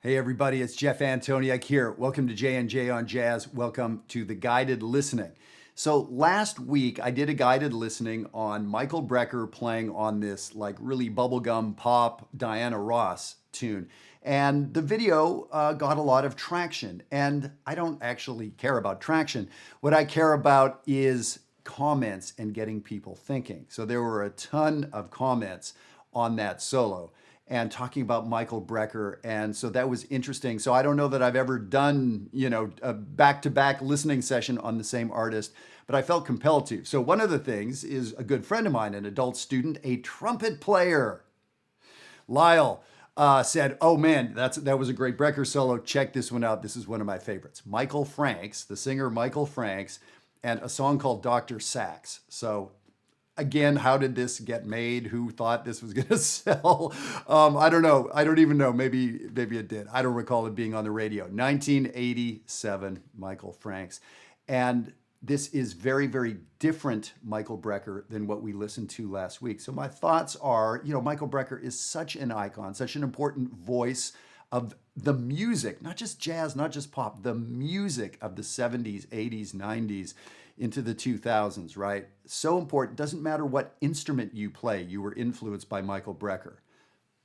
Hey everybody, it's Jeff Antoniuk here. Welcome to JandJonJazz. Welcome to the guided listening. So last week I did a guided listening on Michael Brecker playing on this like really bubblegum pop Diana Ross tune. And the video got a lot of traction. And I don't actually care about traction. What I care about is comments and getting people thinking. So there were a ton of comments on that solo and talking about Michael Brecker. And so that was interesting. So I don't know that I've ever done, a back-to-back listening session on the same artist, but I felt compelled to. So one of the things is a good friend of mine, an adult student, a trumpet player, Lyle, said, oh man, that was a great Brecker solo. Check this one out. This is one of my favorites. Michael Franks, the singer Michael Franks, and a song called Dr. Sax. So again, how did this get made? Who thought this was going to sell? I don't know. I don't even know. Maybe it did. I don't recall it being on the radio. 1987, Michael Franks. And this is very, very different Michael Brecker than what we listened to last week. So my thoughts are, Michael Brecker is such an icon, such an important voice of the music, not just jazz, not just pop, the music of the 70s, 80s, 90s, into the 2000s, right? So important. Doesn't matter what instrument you play, you were influenced by Michael Brecker.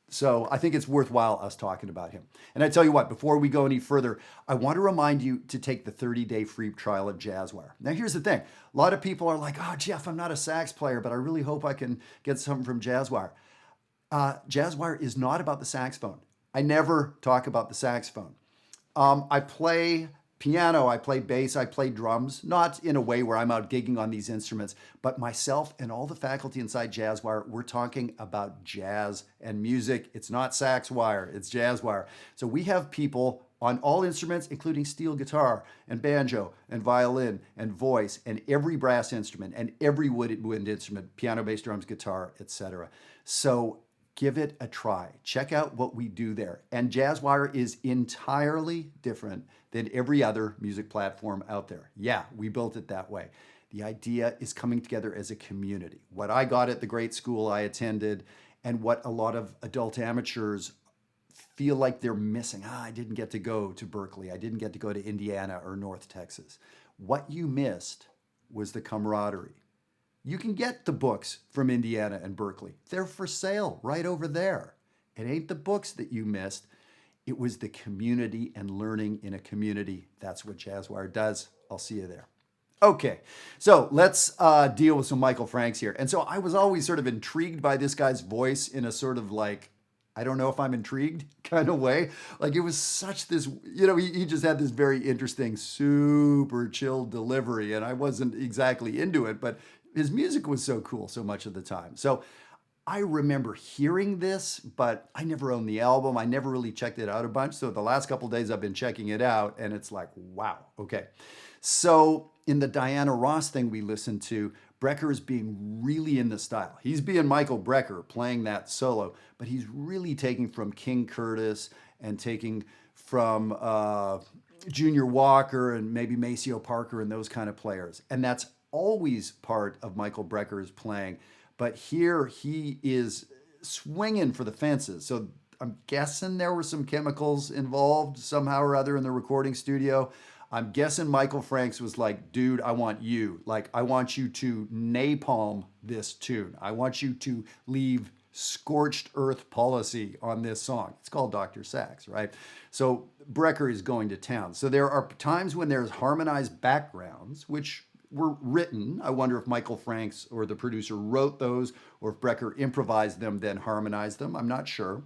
So I think it's worthwhile us talking about him. And I tell you what, before we go any further, I want to remind you to take the 30-day free trial of Jazzwire. Now here's the thing. A lot of people are like, oh, Jeff, I'm not a sax player, but I really hope I can get something from Jazzwire. Jazzwire is not about the saxophone. I never talk about the saxophone. I play piano, I play bass, I play drums, not in a way where I'm out gigging on these instruments, but myself and all the faculty inside Jazzwire, we're talking about jazz and music. It's not Saxwire, it's Jazzwire. So we have people on all instruments, including steel guitar and banjo and violin and voice and every brass instrument and every wind instrument, piano, bass, drums, guitar, etc. So give it a try. Check out what we do there. And Jazzwire is entirely different than every other music platform out there. Yeah, we built it that way. The idea is coming together as a community. What I got at the great school I attended and what a lot of adult amateurs feel like they're missing. I didn't get to go to Berkeley. I didn't get to go to Indiana or North Texas. What you missed was the camaraderie. You can get the books from Indiana and Berkeley. They're for sale right over there. It ain't the books that you missed. It was the community and learning in a community. That's what Jazzwire does. I'll see you there. Okay, so let's deal with some Michael Franks here. And so I was always sort of intrigued by this guy's voice in a sort of like, I don't know if I'm intrigued kind of way. Like it was such this, he just had this very interesting, super chill delivery. And I wasn't exactly into it, but his music was so cool so much of the time. So I remember hearing this, but I never owned the album. I never really checked it out a bunch. So the last couple of days I've been checking it out and it's like, wow, okay. So in the Diana Ross thing we listened to, Brecker is being really in the style. He's being Michael Brecker playing that solo, but he's really taking from King Curtis and taking from Junior Walker and maybe Maceo Parker and those kind of players. And that's always part of Michael Brecker's playing, but here he is swinging for the fences. So I'm guessing there were some chemicals involved somehow or other in the recording studio. I'm guessing Michael Franks was like, dude, I want you. Like, I want you to napalm this tune. I want you to leave scorched earth policy on this song. It's called Dr. Sax, right? So Brecker is going to town. So there are times when there's harmonized backgrounds, which were written. I wonder if Michael Franks or the producer wrote those or if Brecker improvised them, then harmonized them. I'm not sure.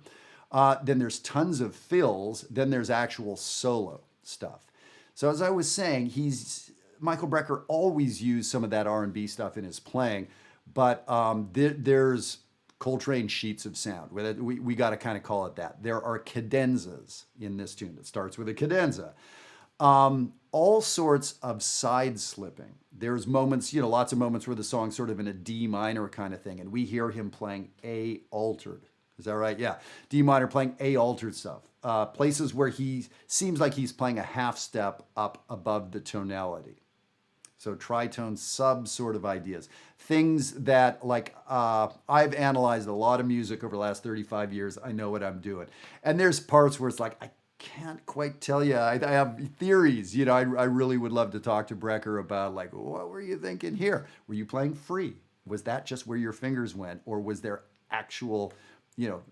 Then there's tons of fills. Then there's actual solo stuff. So as I was saying, Michael Brecker always used some of that R&B stuff in his playing, but there's Coltrane sheets of sound. We got to kind of call it that. There are cadenzas in this tune. It starts with a cadenza. All sorts of side slipping. There's moments, lots of moments where the song's sort of in a D minor kind of thing, and we hear him playing A altered. Is that right? Yeah. D minor playing A altered stuff. Places where he seems like he's playing a half step up above the tonality. So tritone sub sort of ideas. Things that I've analyzed a lot of music over the last 35 years. I know what I'm doing. And there's parts where it's like, I can't quite tell you. I have theories. I really would love to talk to Brecker about, like, what were you thinking here? Were you playing free? Was that just where your fingers went, or was there actual,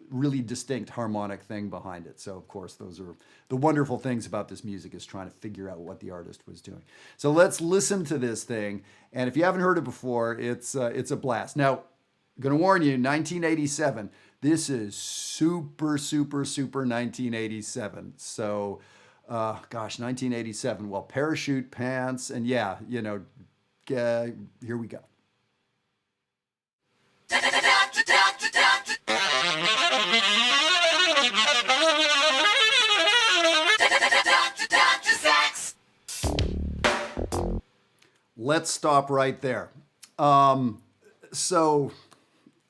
really distinct harmonic thing behind it? So of course, those are the wonderful things about this music, is trying to figure out what the artist was doing. So let's listen to this thing. And if you haven't heard it before, it's a blast. Now, I'm going to warn you, 1987. This is super, super, super 1987. So, 1987. Well, parachute pants, and yeah, here we go. Let's stop right there.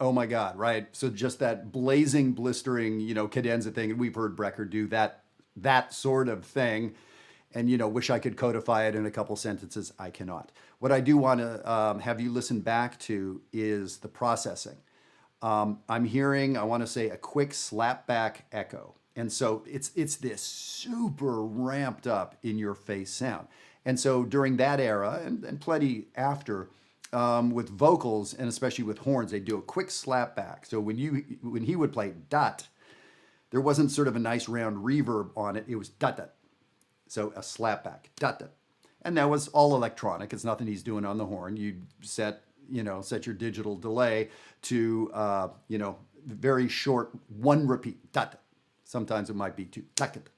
Oh my God, right? So just that blazing, blistering, cadenza thing, and we've heard Brecker do that sort of thing, and wish I could codify it in a couple sentences. I cannot. What I do want to have you listen back to is the processing. I'm hearing, I want to say, a quick slapback echo, and so it's this super ramped up in your face sound. And so during that era, and plenty after, with vocals and especially with horns, they do a quick slap back. So when he would play dot, there wasn't sort of a nice round reverb on it. It was dot dot. So a slap back, dot dot. And that was all electronic. It's nothing he's doing on the horn. You set your digital delay to very short one repeat, dot dot. Sometimes it might be two, dot dot.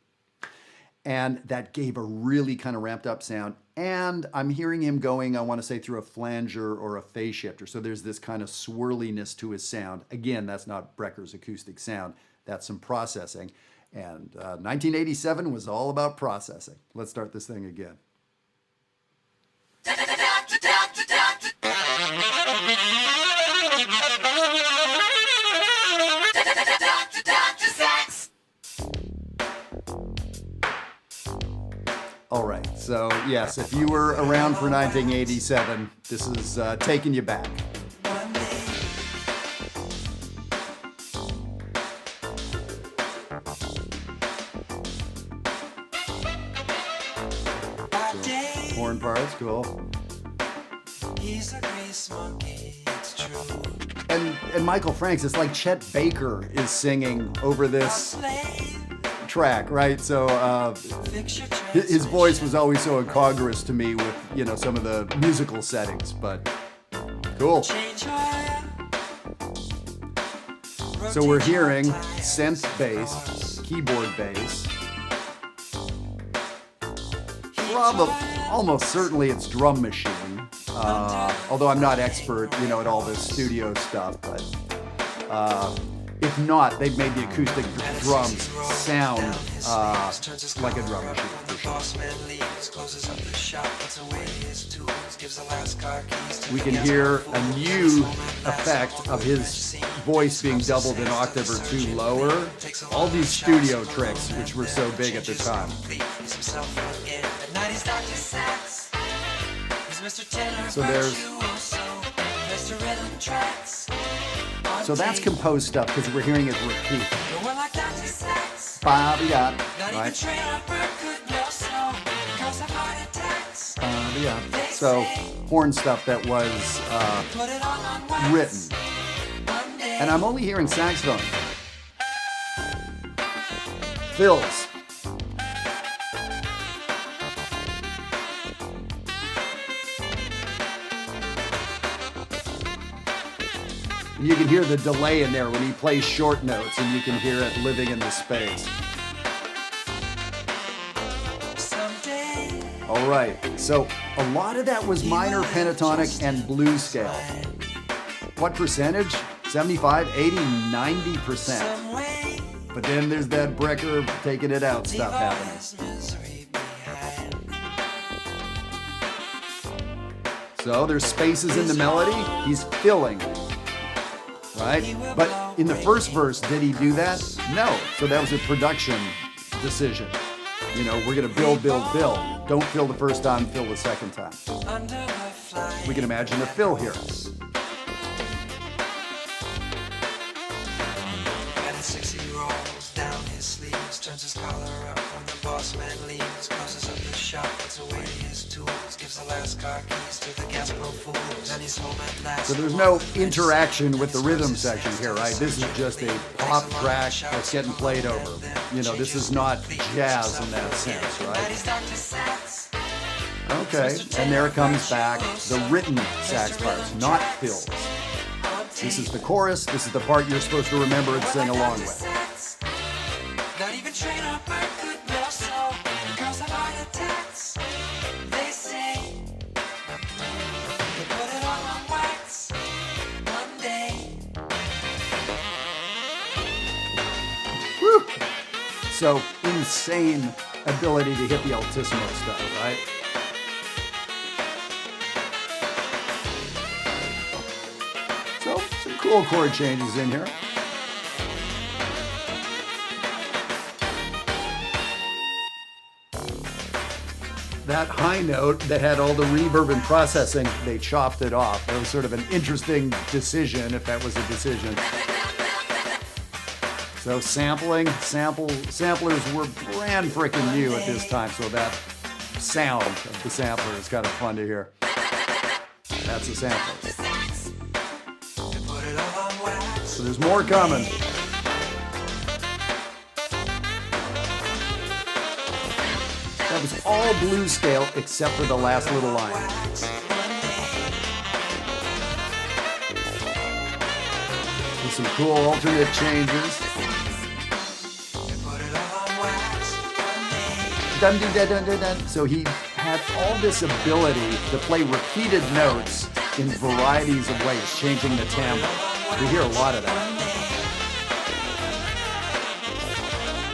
And that gave a really kind of ramped up sound. And I'm hearing him going, I want to say, through a flanger or a phase shifter. So there's this kind of swirliness to his sound. Again, that's not Brecker's acoustic sound. That's some processing. And 1987 was all about processing. Let's start this thing again. All right, so yes, if you were around for 1987, this is taking you back. So, horn parts, cool. He's a grease monkey, it's true. And Michael Franks, it's like Chet Baker is singing over this track, right? So his voice was always so incongruous to me with some of the musical settings, but cool. So we're hearing synth bass, keyboard bass, probably almost certainly it's drum machine, although I'm not expert at all this studio stuff, but if not, they've made the acoustic drums sound like a drum machine, for sure. We can hear a new effect of his voice being doubled an octave or two lower. All these studio tricks, which were so big at the time. So So that's composed stuff because we're hearing it repeat. Right? So horn stuff that was written. And I'm only hearing saxophone. Fills. You can hear the delay in there when he plays short notes, and you can hear it living in the space. All right, so a lot of that was minor pentatonic and blues scale. What percentage? 75, 80, 90%. But then there's that Brecker taking it out stuff happening. So there's spaces in the melody. He's filling. Right? But in the first verse, did he do that? No. So that was a production decision. We're going to build. Don't fill the first time, fill the second time. We can imagine a fill here. leaves, turns his collar up when the boss man leaves, closes up the shop, puts away his tools, gives the last car keys to the gas pro fools, and he's home at last. So there's no interaction with the rhythm section here, right? This is just a pop track that's getting played over. You know, this is not jazz in that sense, right? Okay, and there it comes back, the written sax parts, not fills. This is the chorus, this is the part you're supposed to remember and sing along with. Not even train or bird could blow so. Girls have heart attacks. They say they put it all on wax one day. Woo! So insane ability to hit the altissimo stuff, right? So some cool chord changes in here. That high note that had all the reverb and processing, they chopped it off. That was sort of an interesting decision, if that was a decision. So samplers were brand freaking new at this time, so that sound of the sampler is kind of fun to hear. That's a sampler. So there's more coming. That was all blues scale except for the last little line. With some cool alternate changes. Dun, dun, dun, dun, dun, dun. So he had all this ability to play repeated notes in varieties of ways, changing the timbre. We hear a lot of that.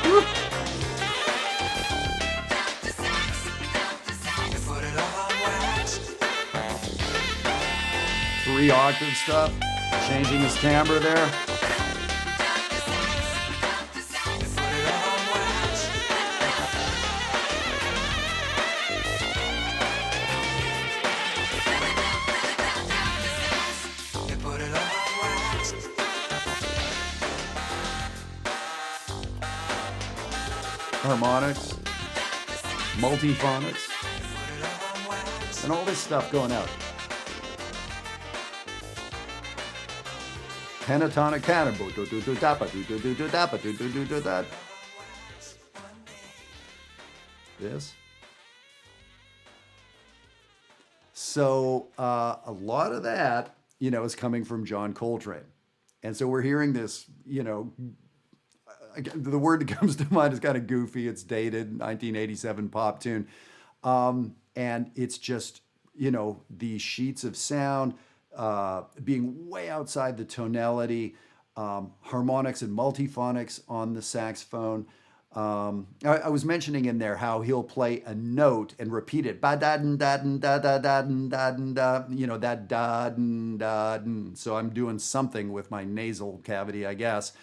Woo. 3-octave stuff, changing his timbre there. Harmonics, multiphonics, and all this stuff going out. Pentatonic cannonball. This. So a lot of that, you know, is coming from John Coltrane. And so we're hearing this, you know, the word that comes to mind is kind of goofy. It's dated, 1987 pop tune. And it's just, you know, these sheets of sound being way outside the tonality, harmonics and multiphonics on the saxophone. I was mentioning in there how he'll play a note and repeat it, ba da da da da da da da, you know, that da da. So I'm doing something with my nasal cavity, I guess,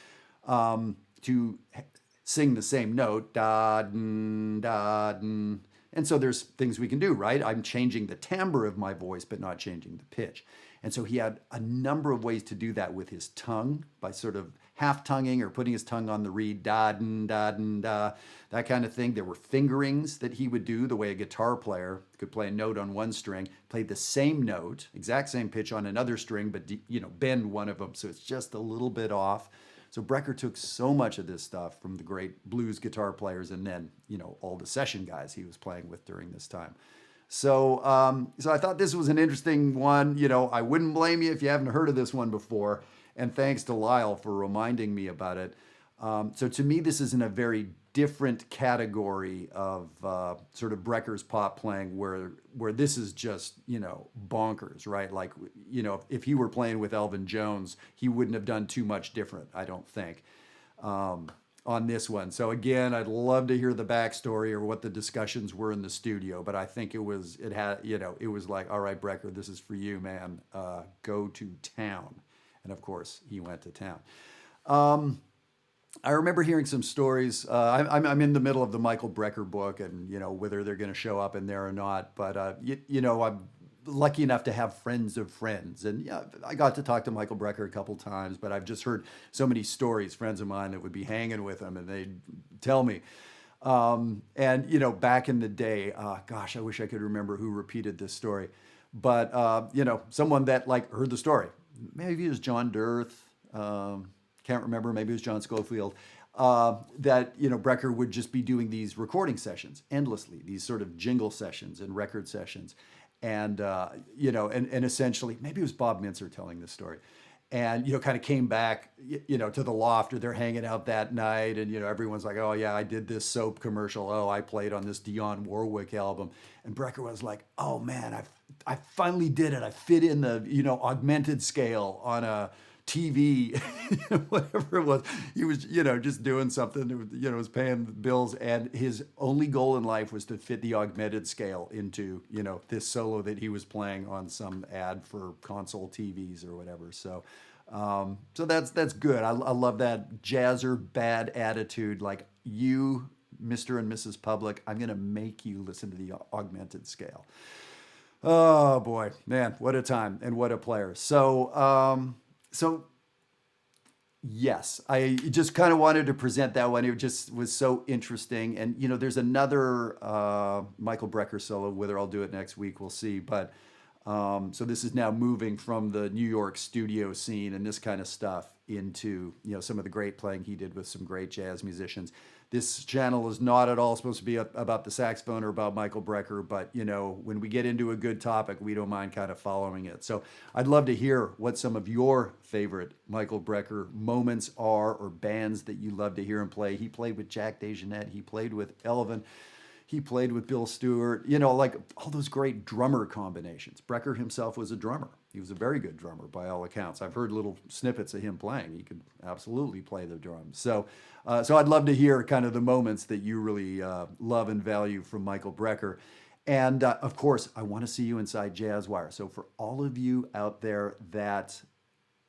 to sing the same note, da da. And so there's things we can do, right? I'm changing the timbre of my voice, but not changing the pitch. And so he had a number of ways to do that with his tongue, by sort of half-tonguing or putting his tongue on the reed, da, that kind of thing. There were fingerings that he would do, the way a guitar player could play a note on one string, play the same note, exact same pitch on another string, but, you know, bend one of them so it's just a little bit off. So Brecker took so much of this stuff from the great blues guitar players and then, you know, all the session guys he was playing with during this time. So I thought this was an interesting one. You know, I wouldn't blame you if you haven't heard of this one before. And thanks to Lyle for reminding me about it. So to me, this is in a very different category of sort of Brecker's pop playing, where this is just, you know, bonkers, right? Like, you know, if he were playing with Elvin Jones, he wouldn't have done too much different, I don't think, on this one. So again, I'd love to hear the backstory or what the discussions were in the studio, but I think it was like, all right, Brecker, this is for you, man. Go to town. And of course, he went to town. I remember hearing some stories. I'm in the middle of the Michael Brecker book, and you know whether they're going to show up in there or not. But you know, lucky enough to have friends of friends. And yeah, I got to talk to Michael Brecker a couple times, but I've just heard so many stories, friends of mine that would be hanging with him and they'd tell me. And, you know, back in the day, gosh, I wish I could remember who repeated this story. But, you know, someone that like heard the story. Maybe it was John Dirth. Can't remember. Maybe it was John Schofield. That, you know, Brecker would just be doing these recording sessions endlessly, these sort of jingle sessions and record sessions. And, you know, and essentially, maybe it was Bob Mintzer telling this story. And, you know, kind of came back, you know, to the loft, or they're hanging out that night. And, you know, everyone's like, oh, yeah, I did this soap commercial. Oh, I played on this Dionne Warwick album. And Brecker was like, oh, man, I finally did it. I fit in the, you know, augmented scale on a TV, whatever it was. He was, you know, just doing something, you know, was paying the bills. And his only goal in life was to fit the augmented scale into, you know, this solo that he was playing on some ad for console TVs or whatever. So, so that's good. I love that jazzer bad attitude. Like, you, Mr. and Mrs. Public, I'm going to make you listen to the augmented scale. Oh boy, man, what a time and what a player. So yes, I just kind of wanted to present that one. It just was so interesting. And, you know, there's another Michael Brecker solo, whether I'll do it next week, we'll see. But so this is now moving from the New York studio scene and this kind of stuff into, you know, some of the great playing he did with some great jazz musicians. This channel is not at all supposed to be about the saxophone or about Michael Brecker, but, you know, when we get into a good topic, we don't mind kind of following it. So I'd love to hear what some of your favorite Michael Brecker moments are, or bands that you love to hear him play. He played with Jack DeJohnette. He played with Elvin. He played with Bill Stewart, you know, like all those great drummer combinations. Brecker himself was a drummer. He was a very good drummer by all accounts. I've heard little snippets of him playing. He could absolutely play the drums. So I'd love to hear kind of the moments that you really love and value from Michael Brecker. And of course, I want to see you inside Jazzwire. So for all of you out there that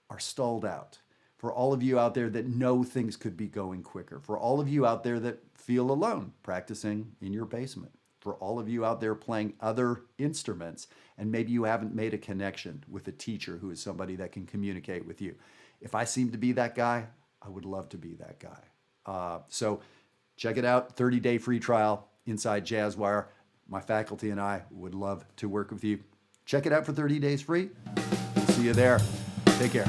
are stalled out, for all of you out there that know things could be going quicker, for all of you out there that feel alone practicing in your basement, for all of you out there playing other instruments, and maybe you haven't made a connection with a teacher who is somebody that can communicate with you. If I seem to be that guy, I would love to be that guy. So check it out, 30-day free trial inside Jazzwire. My faculty and I would love to work with you. Check it out for 30 days free. We'll see you there. Take care.